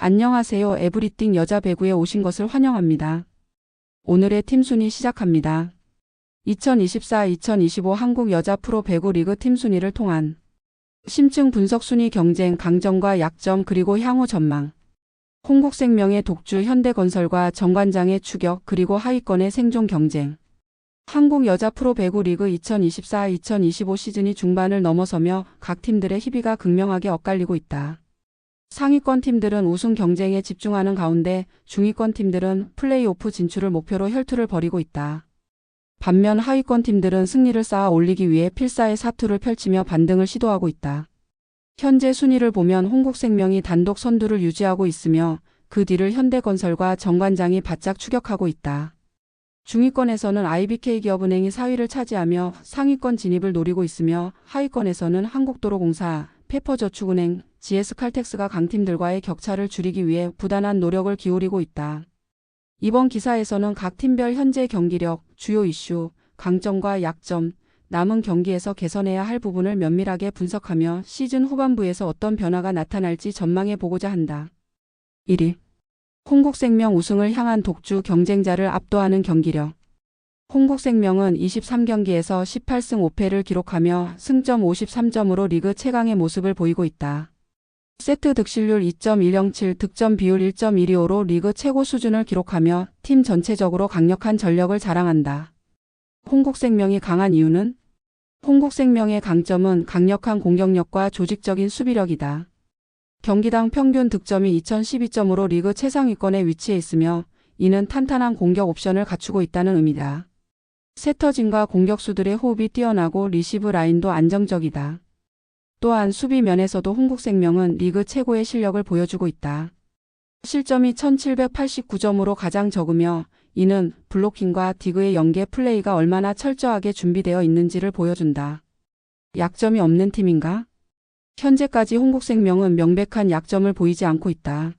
안녕하세요. 에브리띵 여자 배구에 오신 것을 환영합니다. 오늘의 팀 순위 시작합니다. 2024-2025 한국 여자 프로 배구 리그 팀 순위를 통한 심층 분석 순위 경쟁, 강점과 약점 그리고 향후 전망. 홍국생명의 독주, 현대건설과 정관장의 추격 그리고 하위권의 생존 경쟁. 한국 여자 프로 배구 리그 2024-2025 시즌이 중반을 넘어서며 각 팀들의 희비가 극명하게 엇갈리고 있다. 상위권 팀들은 우승 경쟁에 집중하는 가운데 중위권 팀들은 플레이오프 진출을 목표로 혈투를 벌이고 있다. 반면 하위권 팀들은 승리를 쌓아 올리기 위해 필사의 사투를 펼치며 반등을 시도하고 있다. 현재 순위를 보면 홍국생명이 단독 선두를 유지하고 있으며 그 뒤를 현대건설과 정관장이 바짝 추격하고 있다. 중위권에서는 IBK기업은행이 4위를 차지하며 상위권 진입을 노리고 있으며 하위권에서는 한국도로공사, 페퍼저축은행, GS칼텍스가 강팀들과의 격차를 줄이기 위해 부단한 노력을 기울이고 있다. 이번 기사에서는 각 팀별 현재 경기력, 주요 이슈, 강점과 약점, 남은 경기에서 개선해야 할 부분을 면밀하게 분석하며 시즌 후반부에서 어떤 변화가 나타날지 전망해 보고자 한다. 1위. 홍국생명 우승을 향한 독주, 경쟁자를 압도하는 경기력. 홍국생명은 23경기에서 18승 5패를 기록하며 승점 53점으로 리그 최강의 모습을 보이고 있다. 세트 득실률 2.107, 득점 비율 1.125로 리그 최고 수준을 기록하며 팀 전체적으로 강력한 전력을 자랑한다. 홍국생명이 강한 이유는? 홍국생명의 강점은 강력한 공격력과 조직적인 수비력이다. 경기당 평균 득점이 2012점으로 리그 최상위권에 위치해 있으며 이는 탄탄한 공격 옵션을 갖추고 있다는 의미다. 세터진과 공격수들의 호흡이 뛰어나고 리시브 라인도 안정적이다. 또한 수비 면에서도 홍국생명은 리그 최고의 실력을 보여주고 있다. 실점이 1789점으로 가장 적으며 이는 블로킹과 디그의 연계 플레이가 얼마나 철저하게 준비되어 있는지를 보여준다. 약점이 없는 팀인가? 현재까지 홍국생명은 명백한 약점을 보이지 않고 있다.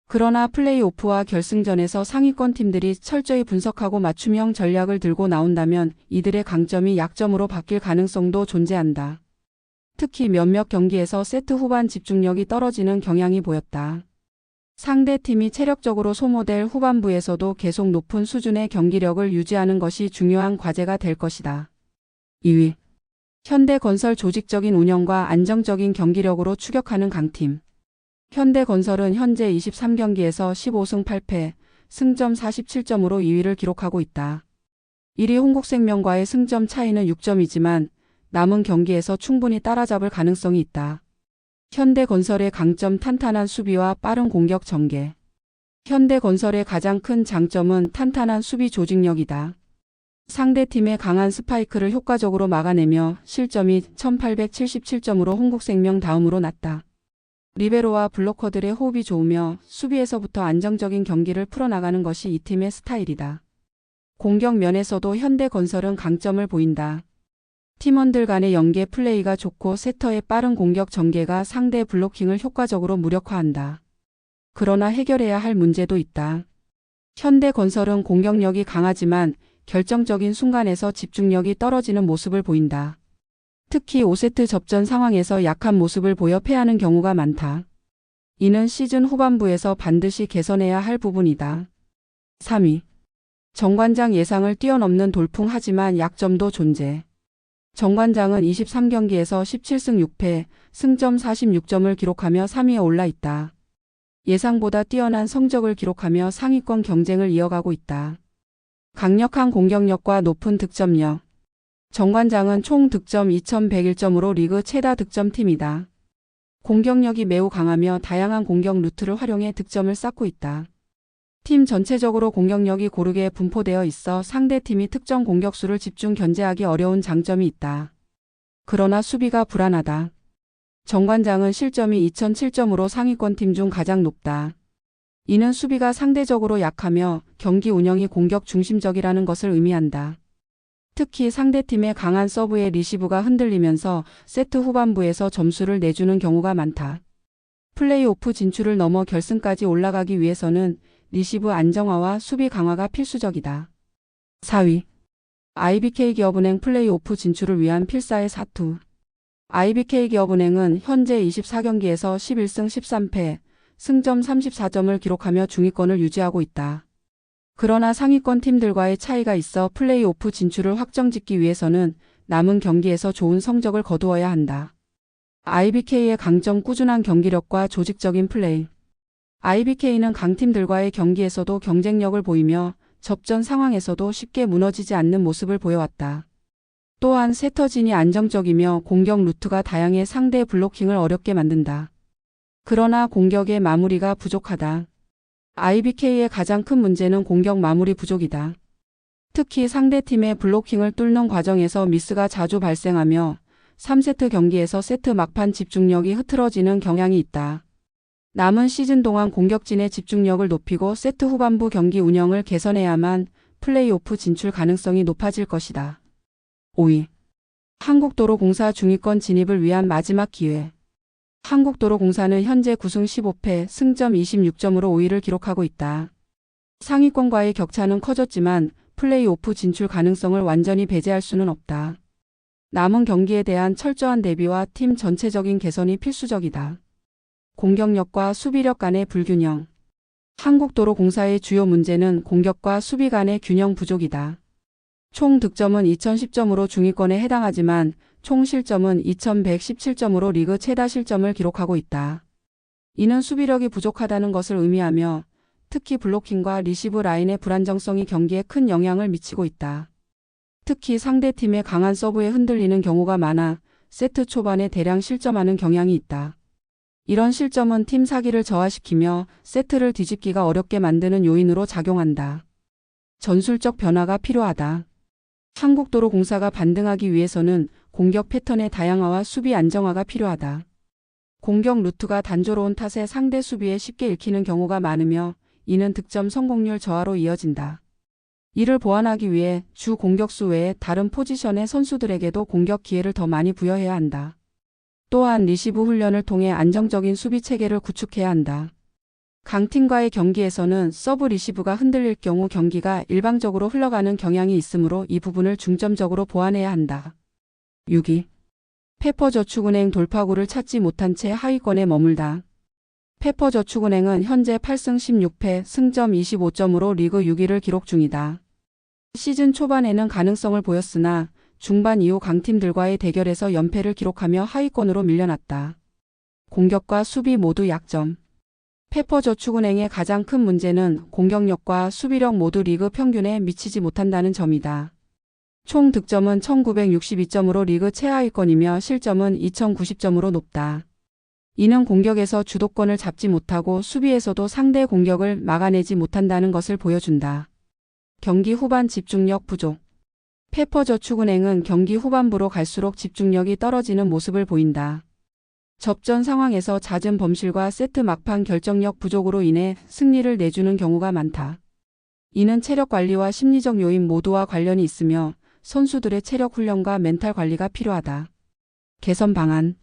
그러나 플레이오프와 결승전에서 상위권 팀들이 철저히 분석하고 맞춤형 전략을 들고 나온다면 이들의 강점이 약점으로 바뀔 가능성도 존재한다. 특히 몇몇 경기에서 세트 후반 집중력이 떨어지는 경향이 보였다. 상대 팀이 체력적으로 소모될 후반부에서도 계속 높은 수준의 경기력을 유지하는 것이 중요한 과제가 될 것이다. 2위. 현대건설 조직적인 운영과 안정적인 경기력으로 추격하는 강팀. 현대건설은 현재 23경기에서 15승 8패, 승점 47점으로 2위를 기록하고 있다. 1위 홍국생명과의 승점 차이는 6점이지만 남은 경기에서 충분히 따라잡을 가능성이 있다. 현대건설의 강점 탄탄한 수비와 빠른 공격 전개. 현대건설의 가장 큰 장점은 탄탄한 수비 조직력이다. 상대팀의 강한 스파이크를 효과적으로 막아내며 실점이 1877점으로 홍국생명 다음으로 낮다. 리베로와 블로커들의 호흡이 좋으며 수비에서부터 안정적인 경기를 풀어나가는 것이 이 팀의 스타일이다. 공격 면에서도 현대건설은 강점을 보인다. 팀원들 간의 연계 플레이가 좋고 세터의 빠른 공격 전개가 상대 블로킹을 효과적으로 무력화한다. 그러나 해결해야 할 문제도 있다. 현대건설은 공격력이 강하지만 결정적인 순간에서 집중력이 떨어지는 모습을 보인다. 특히 5세트 접전 상황에서 약한 모습을 보여 패하는 경우가 많다. 이는 시즌 후반부에서 반드시 개선해야 할 부분이다. 3위. 정관장 예상을 뛰어넘는 돌풍 하지만 약점도 존재. 정관장은 23경기에서 17승 6패, 승점 46점을 기록하며 3위에 올라 있다. 예상보다 뛰어난 성적을 기록하며 상위권 경쟁을 이어가고 있다. 강력한 공격력과 높은 득점력. 정관장은 총 득점 2101점으로 리그 최다 득점팀이다. 공격력이 매우 강하며 다양한 공격 루트를 활용해 득점을 쌓고 있다. 팀 전체적으로 공격력이 고르게 분포되어 있어 상대팀이 특정 공격수를 집중 견제하기 어려운 장점이 있다. 그러나 수비가 불안하다. 정관장은 실점이 2007점으로 상위권 팀 중 가장 높다. 이는 수비가 상대적으로 약하며 경기 운영이 공격 중심적이라는 것을 의미한다. 특히 상대팀의 강한 서브에 리시브가 흔들리면서 세트 후반부에서 점수를 내주는 경우가 많다. 플레이오프 진출을 넘어 결승까지 올라가기 위해서는 리시브 안정화와 수비 강화가 필수적이다. 4위. IBK기업은행 플레이오프 진출을 위한 필사의 사투. IBK기업은행은 현재 24경기에서 11승 13패, 승점 34점을 기록하며 중위권을 유지하고 있다. 그러나 상위권 팀들과의 차이가 있어 플레이오프 진출을 확정짓기 위해서는 남은 경기에서 좋은 성적을 거두어야 한다. IBK의 강점 꾸준한 경기력과 조직적인 플레이. IBK는 강팀들과의 경기에서도 경쟁력을 보이며 접전 상황에서도 쉽게 무너지지 않는 모습을 보여왔다. 또한 세터진이 안정적이며 공격 루트가 다양해 상대 블로킹을 어렵게 만든다. 그러나 공격의 마무리가 부족하다. IBK의 가장 큰 문제는 공격 마무리 부족이다. 특히 상대팀의 블로킹을 뚫는 과정에서 미스가 자주 발생하며 3세트 경기에서 세트 막판 집중력이 흐트러지는 경향이 있다. 남은 시즌 동안 공격진의 집중력을 높이고 세트 후반부 경기 운영을 개선해야만 플레이오프 진출 가능성이 높아질 것이다. 5위. 한국도로공사 중위권 진입을 위한 마지막 기회. 한국도로공사는 현재 9승 15패, 승점 26점으로 5위를 기록하고 있다. 상위권과의 격차는 커졌지만 플레이오프 진출 가능성을 완전히 배제할 수는 없다. 남은 경기에 대한 철저한 대비와 팀 전체적인 개선이 필수적이다. 공격력과 수비력 간의 불균형. 한국도로공사의 주요 문제는 공격과 수비 간의 균형 부족이다. 총 득점은 2010점으로 중위권에 해당하지만 총 실점은 2117점으로 리그 최다 실점을 기록하고 있다. 이는 수비력이 부족하다는 것을 의미하며 특히 블로킹과 리시브 라인의 불안정성이 경기에 큰 영향을 미치고 있다. 특히 상대팀의 강한 서브에 흔들리는 경우가 많아 세트 초반에 대량 실점하는 경향이 있다. 이런 실점은 팀 사기를 저하시키며 세트를 뒤집기가 어렵게 만드는 요인으로 작용한다. 전술적 변화가 필요하다. 한국도로공사가 반등하기 위해서는 공격 패턴의 다양화와 수비 안정화가 필요하다. 공격 루트가 단조로운 탓에 상대 수비에 쉽게 읽히는 경우가 많으며 이는 득점 성공률 저하로 이어진다. 이를 보완하기 위해 주 공격수 외에 다른 포지션의 선수들에게도 공격 기회를 더 많이 부여해야 한다. 또한 리시브 훈련을 통해 안정적인 수비 체계를 구축해야 한다. 강팀과의 경기에서는 서브 리시브가 흔들릴 경우 경기가 일방적으로 흘러가는 경향이 있으므로 이 부분을 중점적으로 보완해야 한다. 6위. 페퍼저축은행 돌파구를 찾지 못한 채 하위권에 머물다. 페퍼저축은행은 현재 8승 16패, 승점 25점으로 리그 6위를 기록 중이다. 시즌 초반에는 가능성을 보였으나 중반 이후 강팀들과의 대결에서 연패를 기록하며 하위권으로 밀려났다. 공격과 수비 모두 약점. 페퍼저축은행의 가장 큰 문제는 공격력과 수비력 모두 리그 평균에 미치지 못한다는 점이다. 총 득점은 1962점으로 리그 최하위권이며 실점은 2090점으로 높다. 이는 공격에서 주도권을 잡지 못하고 수비에서도 상대 공격을 막아내지 못한다는 것을 보여준다. 경기 후반 집중력 부족. 페퍼저축은행은 경기 후반부로 갈수록 집중력이 떨어지는 모습을 보인다. 접전 상황에서 잦은 범실과 세트 막판 결정력 부족으로 인해 승리를 내주는 경우가 많다. 이는 체력 관리와 심리적 요인 모두와 관련이 있으며 선수들의 체력 훈련과 멘탈 관리가 필요하다. 개선 방안.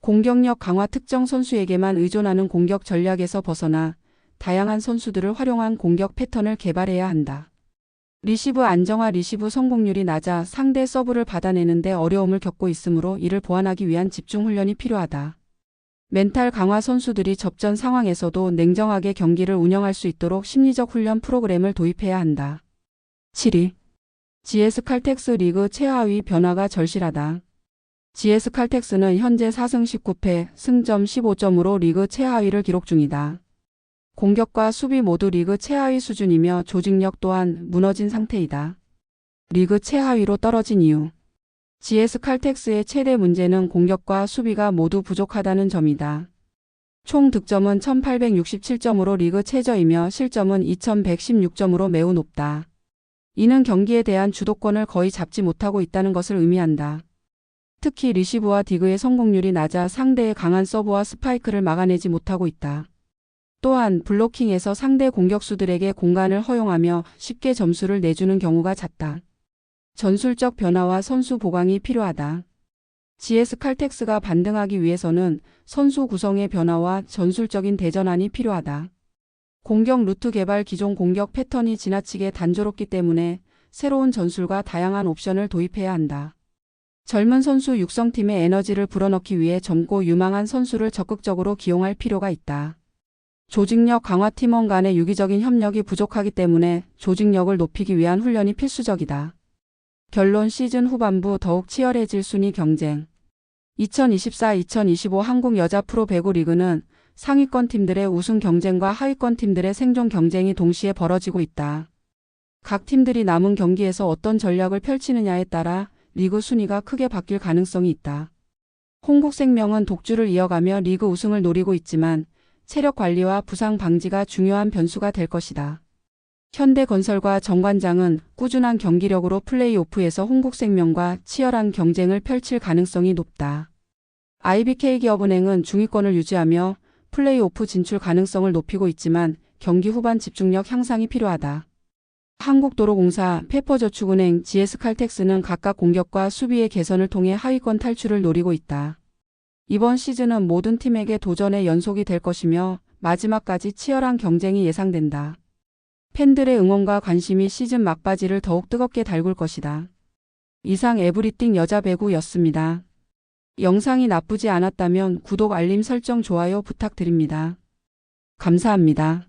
공격력 강화. 특정 선수에게만 의존하는 공격 전략에서 벗어나 다양한 선수들을 활용한 공격 패턴을 개발해야 한다. 리시브 안정화. 리시브 성공률이 낮아 상대 서브를 받아내는데 어려움을 겪고 있으므로 이를 보완하기 위한 집중 훈련이 필요하다. 멘탈 강화. 선수들이 접전 상황에서도 냉정하게 경기를 운영할 수 있도록 심리적 훈련 프로그램을 도입해야 한다. 7위. GS 칼텍스 리그 최하위 변화가 절실하다. GS 칼텍스는 현재 4승 19패, 승점 15점으로 리그 최하위를 기록 중이다. 공격과 수비 모두 리그 최하위 수준이며 조직력 또한 무너진 상태이다. 리그 최하위로 떨어진 이유. GS 칼텍스의 최대 문제는 공격과 수비가 모두 부족하다는 점이다. 총 득점은 1867점으로 리그 최저이며 실점은 2116점으로 매우 높다. 이는 경기에 대한 주도권을 거의 잡지 못하고 있다는 것을 의미한다. 특히 리시브와 디그의 성공률이 낮아 상대의 강한 서브와 스파이크를 막아내지 못하고 있다. 또한 블로킹에서 상대 공격수들에게 공간을 허용하며 쉽게 점수를 내주는 경우가 잦다. 전술적 변화와 선수 보강이 필요하다. GS 칼텍스가 반등하기 위해서는 선수 구성의 변화와 전술적인 대전환이 필요하다. 공격 루트 개발. 기존 공격 패턴이 지나치게 단조롭기 때문에 새로운 전술과 다양한 옵션을 도입해야 한다. 젊은 선수 육성팀의 에너지를 불어넣기 위해 젊고 유망한 선수를 적극적으로 기용할 필요가 있다. 조직력 강화. 팀원 간의 유기적인 협력이 부족하기 때문에 조직력을 높이기 위한 훈련이 필수적이다. 결론. 시즌 후반부 더욱 치열해질 순위 경쟁. 2024-2025 한국 여자 프로 배구 리그는 상위권 팀들의 우승 경쟁과 하위권 팀들의 생존 경쟁이 동시에 벌어지고 있다. 각 팀들이 남은 경기에서 어떤 전략을 펼치느냐에 따라 리그 순위가 크게 바뀔 가능성이 있다. 홍국생명은 독주를 이어가며 리그 우승을 노리고 있지만 체력 관리와 부상 방지가 중요한 변수가 될 것이다. 현대건설과 정관장은 꾸준한 경기력으로 플레이오프에서 홍국생명과 치열한 경쟁을 펼칠 가능성이 높다. IBK기업은행은 중위권을 유지하며 플레이오프 진출 가능성을 높이고 있지만 경기 후반 집중력 향상이 필요하다. 한국도로공사, 페퍼저축은행, GS칼텍스는 각각 공격과 수비의 개선을 통해 하위권 탈출을 노리고 있다. 이번 시즌은 모든 팀에게 도전의 연속이 될 것이며 마지막까지 치열한 경쟁이 예상된다. 팬들의 응원과 관심이 시즌 막바지를 더욱 뜨겁게 달굴 것이다. 이상 에브리띵 여자배구였습니다. 영상이 나쁘지 않았다면 구독, 알림 설정, 좋아요 부탁드립니다. 감사합니다.